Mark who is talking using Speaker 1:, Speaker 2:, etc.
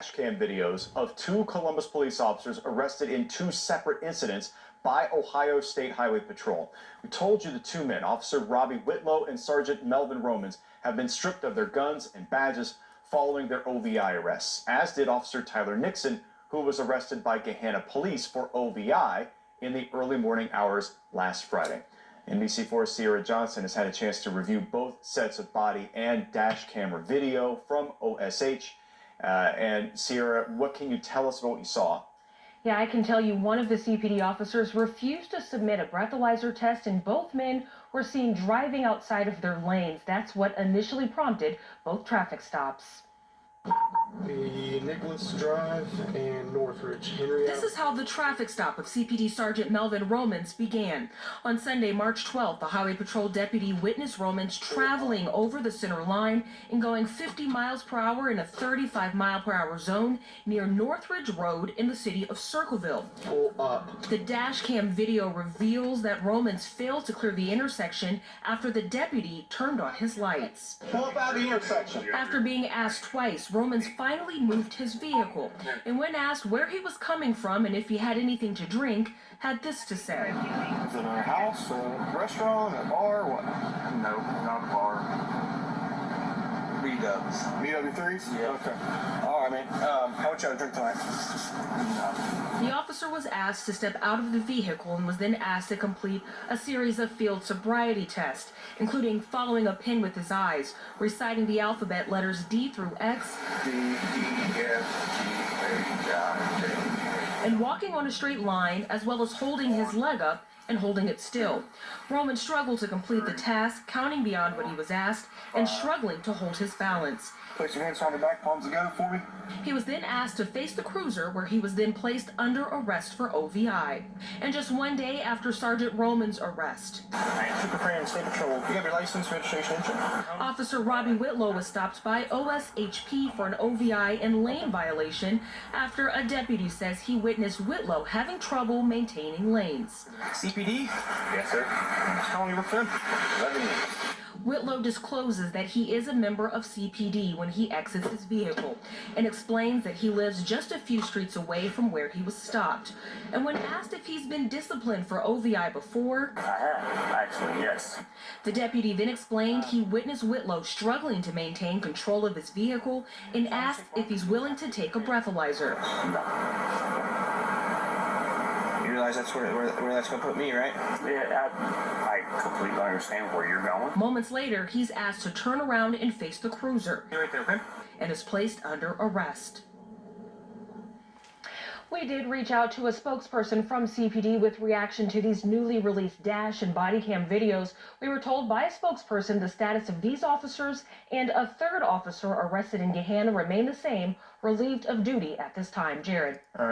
Speaker 1: Cam videos of two Columbus police officers arrested in two separate incidents by Ohio State Highway Patrol. We told you the two men, Officer Robbie Whitlow and Sergeant Melvin Romans, have been stripped of their guns and badges following their OVI arrests, as did Officer Tyler Nixon, who was arrested by Gahanna Police for OVI in the early morning hours last Friday. NBC4's Sierra Johnson has had a chance to review both sets of body and dash camera video from OSH. And Sierra, what can you tell us about what you saw?
Speaker 2: Yeah, I can tell you one of the CPD officers refused to submit a breathalyzer test, and both men were seen driving outside of their lanes. That's what initially prompted both traffic stops.
Speaker 3: The Nicholas Drive and Northridge. Henry.
Speaker 2: This is how the traffic stop of CPD Sergeant Melvin Romans began. On Sunday, March 12th, the Highway Patrol deputy witnessed Romans traveling over the center line and going 50 miles per hour in a 35-mile-per-hour zone near Northridge Road in the city of Circleville.
Speaker 3: Pull up.
Speaker 2: The dash cam video reveals that Romans failed to clear the intersection after the deputy turned on his lights.
Speaker 3: Pull up out of the intersection.
Speaker 2: After being asked twice, Romans finally moved his vehicle, and when asked where he was coming from and if he had anything to drink, had this to say.
Speaker 3: Is it a house, a restaurant, a bar, what?
Speaker 4: No, not a bar. B-dubs.
Speaker 3: BW3s?
Speaker 4: Yeah.
Speaker 3: Okay. All right, man. How much you drink tonight?
Speaker 4: No.
Speaker 2: The officer was asked to step out of the vehicle and was then asked to complete a series of field sobriety tests, including following a pin with his eyes, reciting the alphabet letters D through X,
Speaker 4: D, E, F, G, H, I, J,
Speaker 2: and walking on a straight line, as well as holding his leg up and holding it still. Roman struggled to complete the task, counting beyond what he was asked and struggling to hold his balance.
Speaker 3: Place your hands on the back, palms together for me.
Speaker 2: He was then asked to face the cruiser, where he was then placed under arrest for OVI. And just one day after Sergeant Roman's arrest,
Speaker 3: Trooper Fran, State Patrol. You have your license, registration, insurance?
Speaker 2: Officer Robbie Whitlow was stopped by OSHP for an OVI and lane violation after a deputy says he witnessed Whitlow having trouble maintaining lanes.
Speaker 3: CPD?
Speaker 4: Yes, sir.
Speaker 3: How long you work for them?
Speaker 4: 11 years.
Speaker 2: Whitlow discloses that he is a member of CPD when he exits his vehicle and explains that he lives just a few streets away from where he was stopped. And when asked if he's been disciplined for OVI before,
Speaker 4: I have, actually, yes.
Speaker 2: the deputy then explained he witnessed Whitlow struggling to maintain control of his vehicle and asked if he's willing to take a breathalyzer.
Speaker 3: You realize that's where that's going to put me, right?
Speaker 4: Yeah, I completely understand where you're going.
Speaker 2: Moments later, he's asked to turn around and face the cruiser
Speaker 3: You right there, okay?
Speaker 2: and is placed under arrest. We did reach out to a spokesperson from CPD with reaction to these newly released dash and body cam videos. We were told by a spokesperson the status of these officers and a third officer arrested in Gahanna remain the same, relieved of duty at this time. Jared.
Speaker 1: All right.